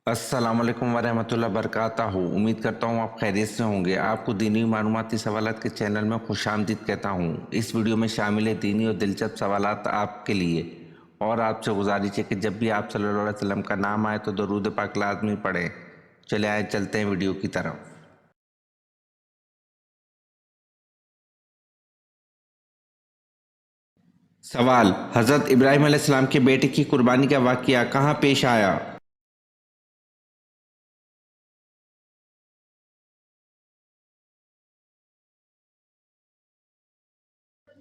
अस्सलाम वालेकुम वरहमतुल्लाह बरकातहू। उम्मीद करता हूँ आप खैरियत से होंगे। आपको दीनी मालूमाती सवालात के चैनल में खुशामदीद कहता हूँ। इस वीडियो में शामिल है दीनी और दिलचस्प सवालात आपके लिए। और आपसे गुजारिश है कि जब भी आप सल्लल्लाहु अलैहि वसल्लम का नाम आए तो दरूद पाक लाज़मी पढ़ें। चले आए चलते हैं वीडियो की तरफ। सवाल: हज़रत इब्राहीम अलैहिस्सलाम के बेटे की कुर्बानी का वाक़या कहाँ पेश आया?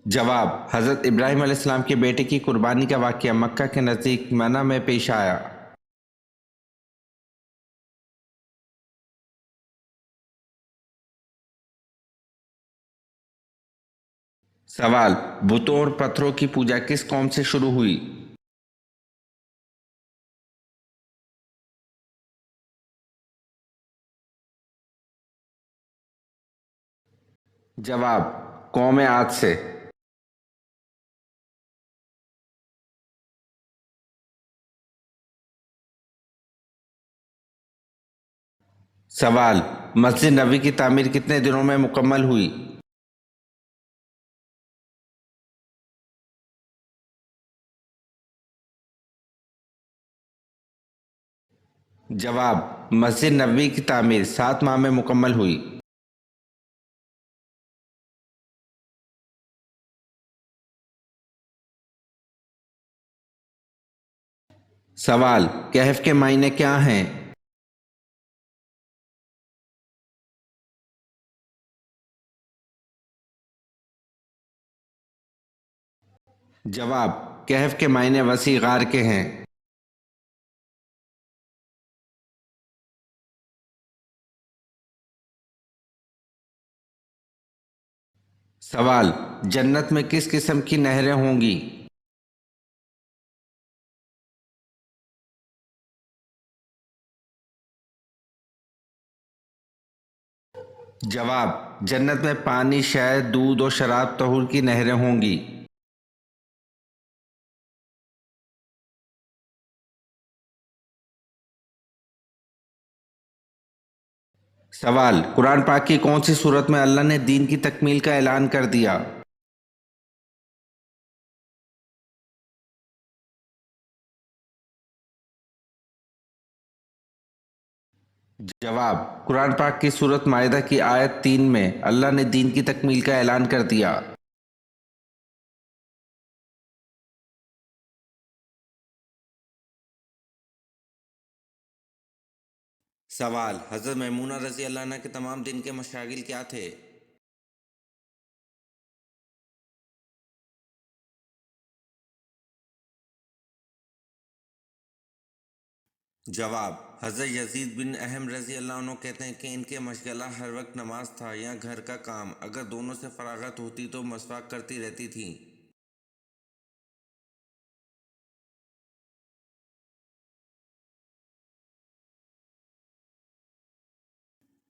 जवाब: हज़रत इब्राहीम अलैहिस्सलाम के बेटे की कुर्बानी का वाक़या मक्का के नज़दीक मना में पेश आया। सवाल: बुतों और पत्थरों की पूजा किस कौम से शुरू हुई? जवाब: कौम आद से। सवाल: मस्जिद नबी की तामीर कितने दिनों में मुकम्मल हुई? जवाब: मस्जिद नबी की तामीर 7 माह में मुकम्मल हुई। सवाल: कहफ के मायने क्या हैं? जवाब: कहफ के मायने वसी गार के हैं। सवाल: जन्नत में किस किस्म की नहरें होंगी? जवाब: जन्नत में पानी, शहद, दूध और शराब तहूर की नहरें होंगी। सवाल: कुरान पाक की कौन सी सूरत में अल्लाह ने दीन की तकमील का ऐलान कर दिया? जवाब: कुरान पाक की सूरत माइदा की आयत 3 में अल्लाह ने दीन की तकमील का ऐलान कर दिया। सवाल: हज़रत मैमूना रज़ी अल्लाह अन्हा के तमाम दिन के मशागिल क्या थे? जवाब: हज़रत यजीद बिन अहम रज़ी अल्लाह अन्हु कहते हैं कि इनके मशगला हर वक्त नमाज था या घर का काम। अगर दोनों से फरागत होती तो मसवाक करती रहती थीं।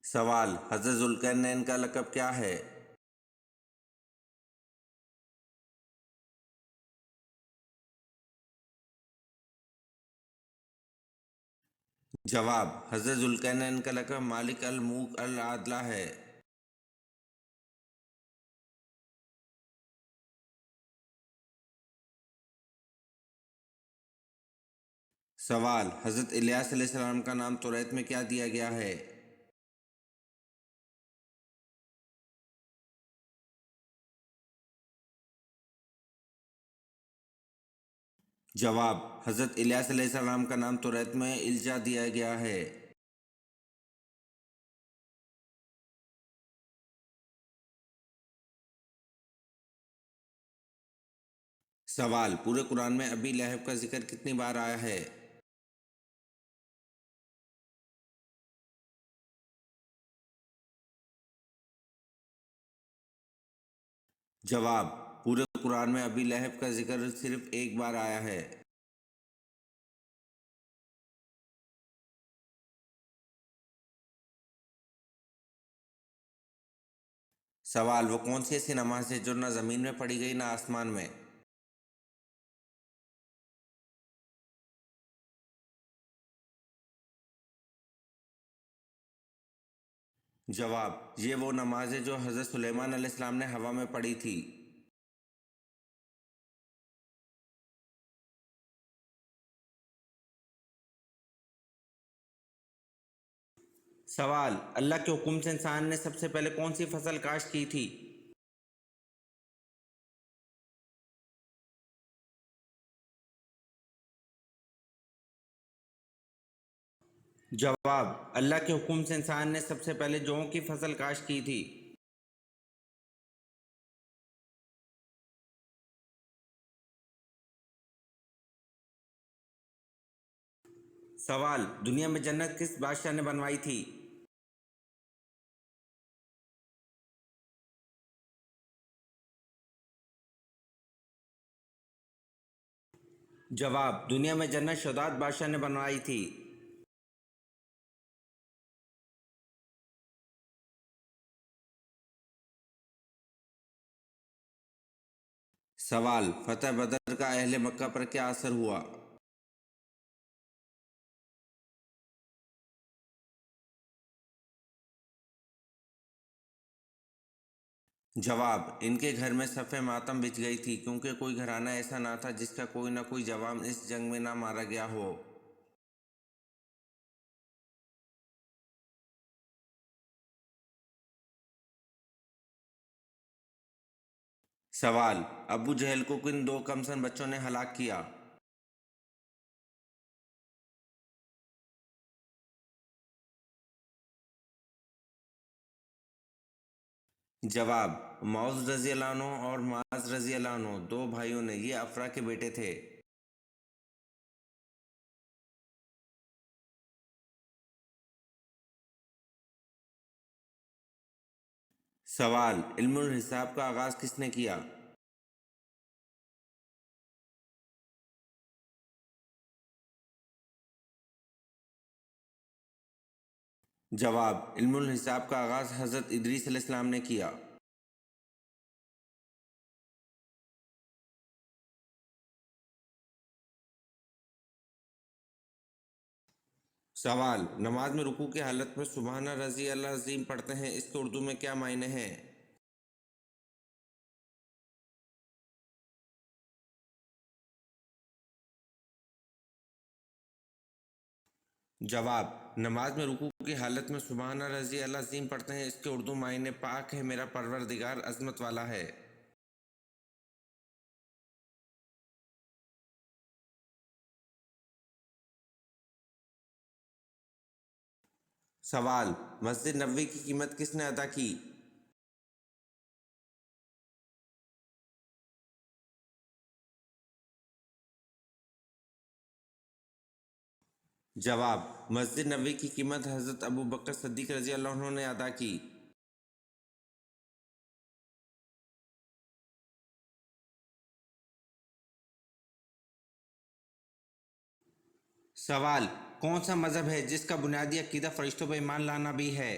सवाल: हज़रत ज़ुल्करनैन का लक़ब क्या है? जवाब: हज़रत ज़ुल्करनैन का लक़ब मालिक अल मुल्क अल आदला है। सवाल: हज़रत इलियास अलैहिस्सलाम का नाम तौरात में क्या दिया गया है? जवाब: हज़रत इलियास अलैहिस्सलाम का नाम तौरात में इल्जा दिया गया है। सवाल: पूरे कुरान में अबी लहब का जिक्र कितनी बार आया है? जवाब: पूरे कुरान में अबी लहब का जिक्र सिर्फ एक बार आया है। सवाल: वो कौन सी ऐसी नमाज है जो ना ज़मीन में पढ़ी गई ना आसमान में? जवाब, ये वो नमाज है जो हज़रत सुलेमान अलैहिस्सलाम ने हवा में पढ़ी थी। सवाल, अल्लाह के हुक्म से इंसान ने सबसे पहले कौन सी फसल काश्त की थी? जवाब, अल्लाह के हुक्म से इंसान ने सबसे पहले जौ की फसल काश्त की थी। सवाल, दुनिया में जन्नत किस बादशाह ने बनवाई थी? जवाब, दुनिया में जन्नत शदाद बादशाह ने बनवाई थी। सवाल, फतह बदर का अहले मक्का पर क्या असर हुआ? जवाब, इनके घर में सफ़े मातम बिछ गई थी क्योंकि कोई घराना ऐसा ना था जिसका कोई ना कोई जवान इस जंग में ना मारा गया हो। सवाल, अबू जहल को किन दो कमसन बच्चों ने हलाक किया? जवाब, मौज रजी अल्लाह अन्हु और माज रजी अल्लाह अन्हु दो भाइयों ने, ये अफरा के बेटे थे। सवाल, इल्मुल हिसाब का आगाज किसने किया? जवाब, इल्मुल हिसाब का आगाज हजरत इदरीस अलैहिस्सलाम ने किया। सवाल, नमाज में रुकू की हालत में सुबहाना रजी अल्लाह अजीम पढ़ते हैं, इसके उर्दू में क्या मायने हैं? जवाब, नमाज में रुकू की हालत में सुबहाना रजी अल्लाह अजीम पढ़ते हैं, इसके उर्दू मायने पाक है मेरा परवरदिगार अजमत वाला है। सवाल, मस्जिद नबवी की कीमत किसने अदा की? जवाब, मस्जिद नबवी की कीमत हजरत अबू बकर सिद्दीक रजी अल्लाह अन्हु ने अदा की। सवाल, कौन सा मजहब है जिसका बुनियादी अकीदा फरिश्तों पर ईमान लाना भी है?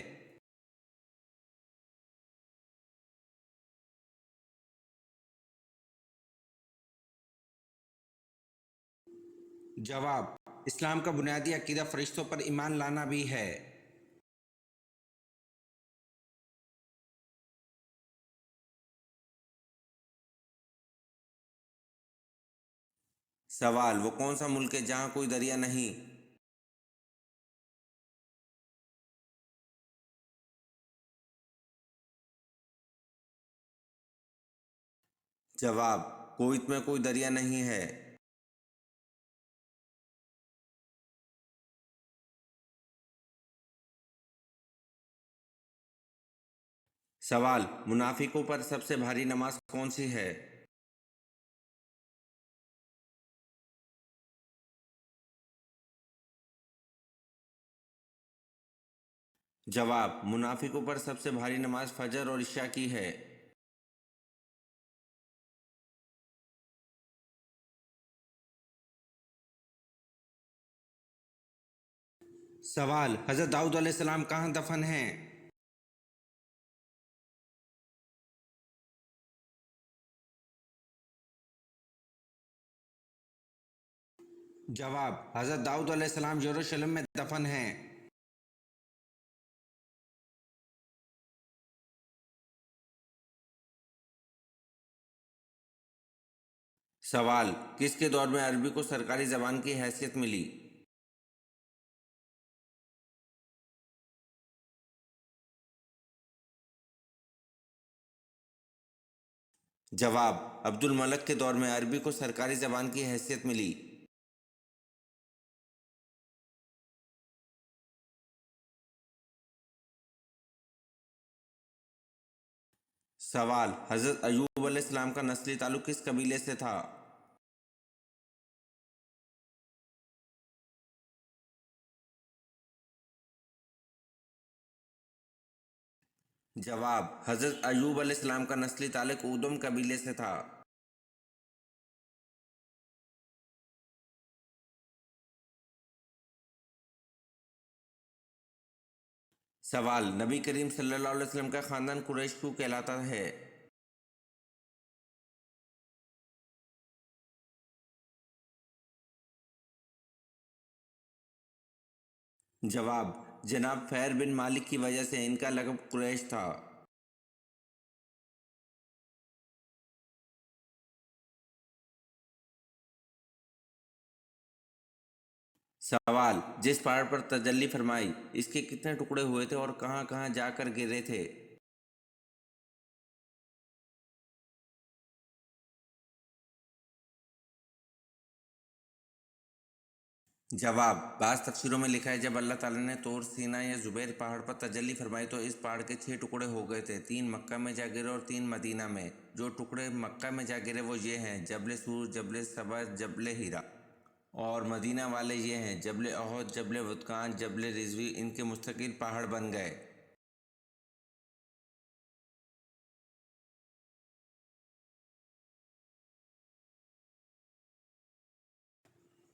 जवाब, इस्लाम का बुनियादी अकीदा फरिश्तों पर ईमान लाना भी है। सवाल, वो कौन सा मुल्क है जहाँ कोई दरिया नहीं? जवाब, कुवैत में कोई दरिया नहीं है। सवाल, मुनाफिकों पर सबसे भारी नमाज कौन सी है? जवाब, मुनाफिकों पर सबसे भारी नमाज फजर और इशा की है। सवाल, हजरत दाऊद अलैहिस्सलाम कहाँ दफन हैं? जवाब, हजरत दाऊद अलैहिस्सलाम यरूशलेम में दफन हैं। सवाल, किसके दौर में अरबी को सरकारी जबान की हैसियत मिली? जवाब, अब्दुल मलक के दौर में अरबी को सरकारी जबान की हैसियत मिली। सवाल, हजरत अयूब अलैहिस्सलाम का नस्ली ताल्लुक किस कबीले से था? जवाब, हजरत अयूब अलैहिस्सलाम का नस्ली ताल्लुक उदम कबीले से था। सवाल, नबी करीम सल्लल्लाहु अलैहि वसल्लम का खानदान कुरैश क्यों कहलाता है? जवाब, जनाब फैर बिन मालिक की वजह से इनका लक़ब कुरैश था। सवाल, जिस पहाड़ पर तजल्ली फरमाई, इसके कितने टुकड़े हुए थे और कहाँ कहाँ जाकर गिरे थे? जवाब, बाज़ तफसीरों में लिखा है जब अल्लाह ताला ने तौर सीना या जुबैर पहाड़ पर तजल्ली फरमाई तो इस पहाड़ के 6 टुकड़े हो गए थे। 3 मक्का में जा गिरे और 3 मदीना में। जो टुकड़े मक्का में जा गिरे वो ये हैं: जबल सूर, जबल सबा, जबल हीरा। और मदीना वाले ये हैं: जबल अहद, जबल वुदकान, जबल रिजवी। इनके मुस्तकिल पहाड़ बन गए।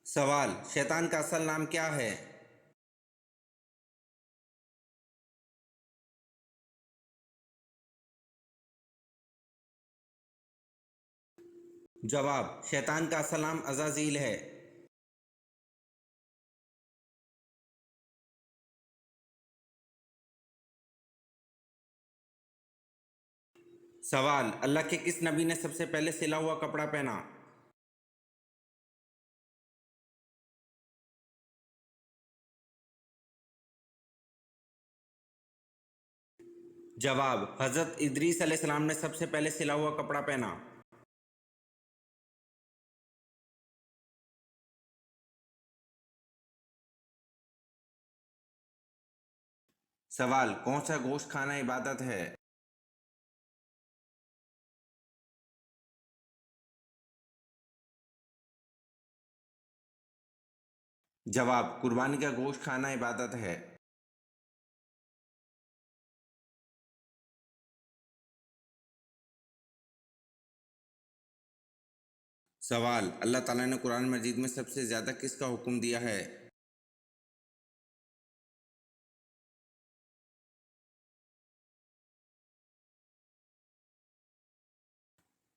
सवाल, शैतान का असल नाम क्या है? जवाब, शैतान का असल नाम अज़ाज़ील है। सवाल, अल्लाह के किस नबी ने सबसे पहले सिला हुआ कपड़ा पहना? जवाब, हजरत इदरीस अलैहिस्सलाम ने सबसे पहले सिला हुआ कपड़ा पहना। सवाल, कौन सा गोश्त खाना इबादत है? जवाब, कुर्बानी का गोश्त खाना इबादत है। सवाल, अल्लाह ताला ने कुरान मजीद में सबसे ज़्यादा किसका हुक्म दिया है?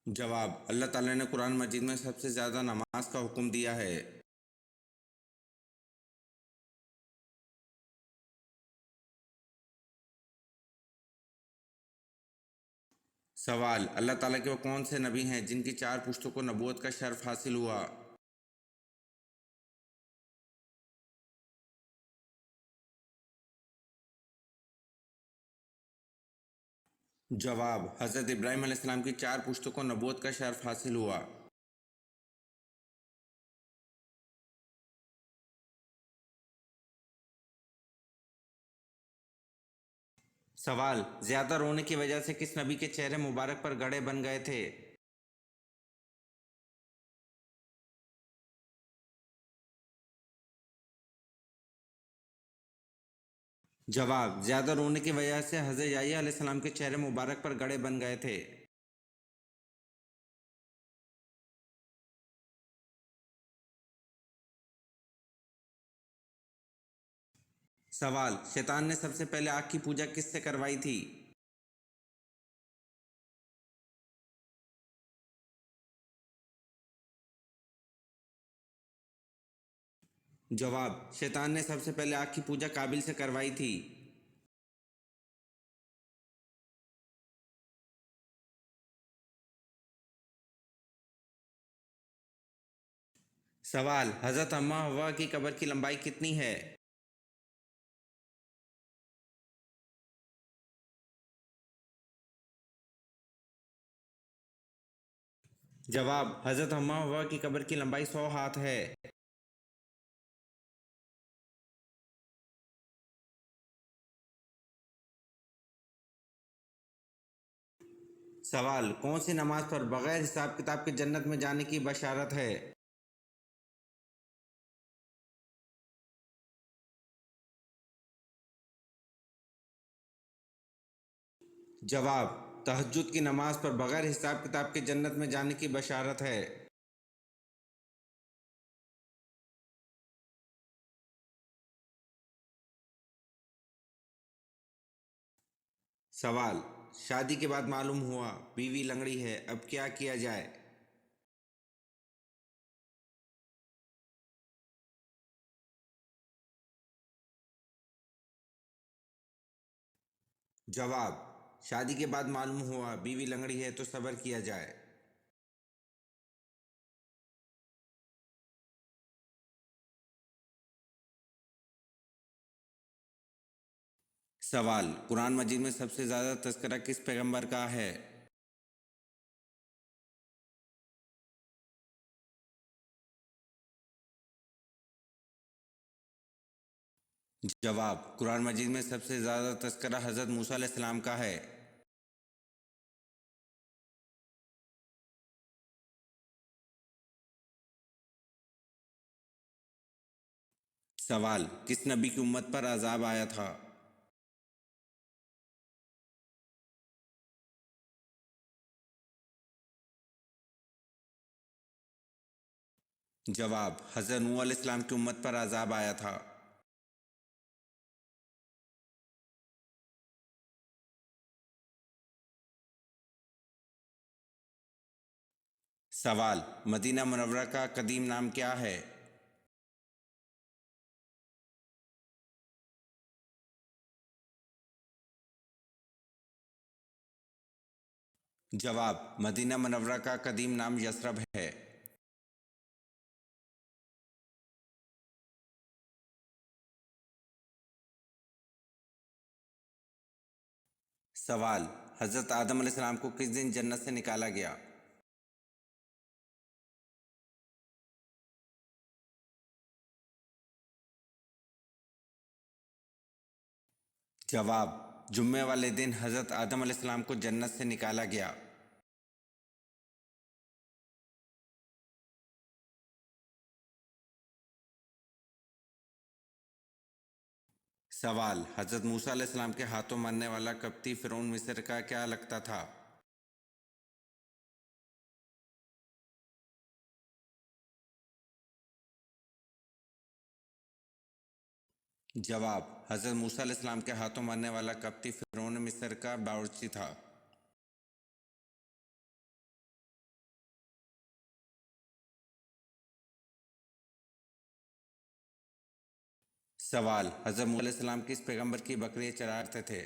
जवाब, अल्लाह ताला ने कुरान मजीद में सबसे ज़्यादा नमाज का हुक्म दिया है। सवाल, अल्लाह ताला के वो कौन से नबी हैं जिनकी 4 पुश्तों को नबूवत का शर्फ हासिल हुआ? जवाब, हज़रत इब्राहीम अलैहिस्सलाम की 4 पुश्तों को नबूवत का शर्फ हासिल हुआ। सवाल, ज़्यादा रोने की वजह से किस नबी के चेहरे मुबारक पर गड़े बन गए थे? जवाब, ज़्यादा रोने की वजह से हज़रत याह्या अलैहिस्सलाम के चेहरे मुबारक पर गड़े बन गए थे। सवाल, शैतान ने सबसे पहले आग की पूजा किससे करवाई थी? जवाब, शैतान ने सबसे पहले आग की पूजा काबिल से करवाई थी। सवाल, हजरत अम्मा हवा की कब्र की लंबाई कितनी है? जवाब, हजरत अम्मा हवा की कब्र की लंबाई 100 हाथ है। सवाल, कौन सी नमाज पर बगैर हिसाब किताब के जन्नत में जाने की बशारत है? जवाब, तहज्जुद की नमाज पर बगैर हिसाब किताब के जन्नत में जाने की बशारत है। सवाल, शादी के बाद मालूम हुआ बीवी लंगड़ी है, अब क्या किया जाए? जवाब, शादी के बाद मालूम हुआ बीवी लंगड़ी है तो सब्र किया जाए। सवाल, कुरान मजीद में सबसे ज़्यादा तज़किरा किस पैगंबर का है? जवाब, कुरान मजीद में सबसे ज़्यादा तज़किरा हज़रत मूसा अलैहिस्सलाम का है। सवाल, किस नबी की उम्मत पर अजाब आया था? जवाब, हज़रत नूह अलैहिस्सलाम की उम्मत पर अजाब आया था। सवाल, मदीना मुनव्वरा का कदीम नाम क्या है? जवाब, मदीना मुनव्वरा का कदीम नाम यसरब है। सवाल, हज़रत आदम अलैहिस्सलाम को किस दिन जन्नत से निकाला गया? जवाब, जुम्मे वाले दिन हज़रत आदम अलैहिस्सलाम को जन्नत से निकाला गया। सवाल, हज़रत मूसा अलैहिस्सलाम के हाथों मरने वाला कप्ती फ़िरौन मिस्र का क्या लगता था? जवाब, हज़रत मूसा अलैहिस्सलाम के हाथों मरने वाला कप्ती फ़िरौन मिस्र का बावर्ची था। सवाल, हज़रत मूसा अलैहिस्सलाम किस पैगंबर की बकरियां चराते थे?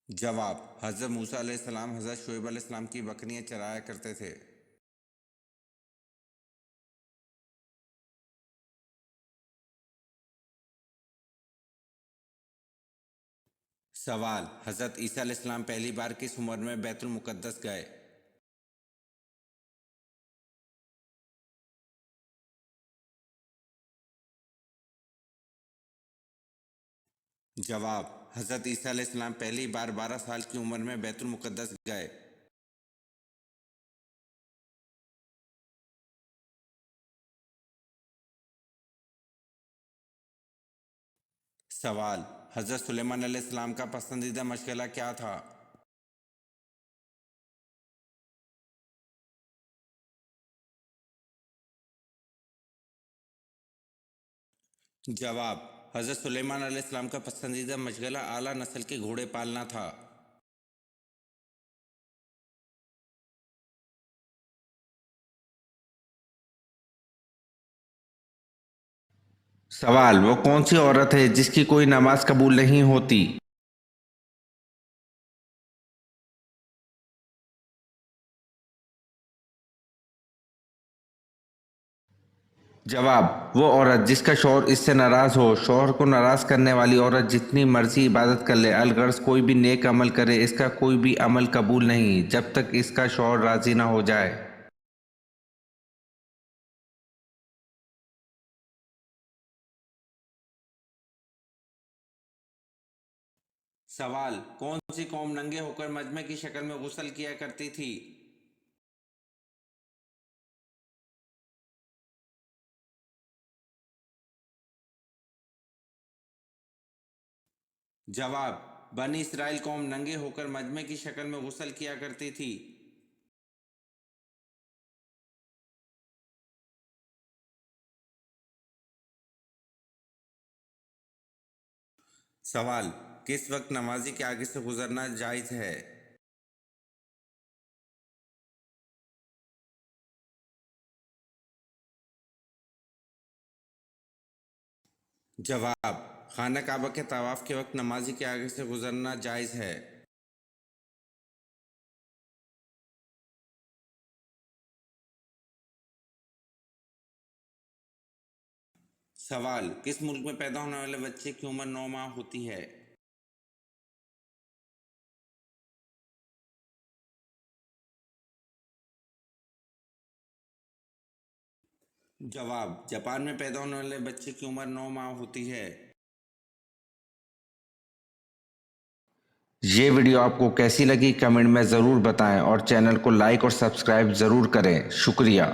जवाब, हज़रत मूसा अलैहिस्सलाम हज़रत शुएब अलैहिस्सलाम की बकरियां चराया करते थे। सवाल, हज़रत ईसा अलैहिस्सलाम पहली बार किस उम्र में बैतुल मुक़द्दस गए? जवाब, हज़रत ईसा अलैहिस्सलाम पहली बार 12 साल की उम्र में बैतुल मुक़द्दस गए। सवाल, हज़रत सुलेमान अलैहिस्सलाम का पसंदीदा मशग़ला क्या था? जवाब, हज़रत सुलेमान अलैहिस्सलाम का पसंदीदा मशग़ला आला नस्ल के घोड़े पालना था। सवाल, वो कौन सी औरत है जिसकी कोई नमाज कबूल नहीं होती? जवाब, वो औरत जिसका शौहर इससे नाराज हो। शौहर को नाराज करने वाली औरत जितनी मर्जी इबादत कर ले, अलगर्ज कोई भी नेक अमल करे, इसका कोई भी अमल कबूल नहीं जब तक इसका शौहर राजी ना हो जाए। सवाल, कौन सी कौम नंगे होकर मजमे की शक्ल में गुस्ल किया करती थी? जवाब, बनी इसराइल कौम नंगे होकर मजमे की शक्ल में गुस्ल किया करती थी। सवाल, किस वक्त नमाजी के आगे से गुजरना जायज है? जवाब, खाना काबा के तवाफ के वक्त नमाजी के आगे से गुजरना जायज है। सवाल, किस मुल्क में पैदा होने वाले बच्चे की उम्र 9 माह होती है? जवाब, जापान में पैदा होने वाले बच्चे की उम्र 9 माह होती है। ये वीडियो आपको कैसी लगी कमेंट में ज़रूर बताएं और चैनल को लाइक और सब्सक्राइब ज़रूर करें। शुक्रिया।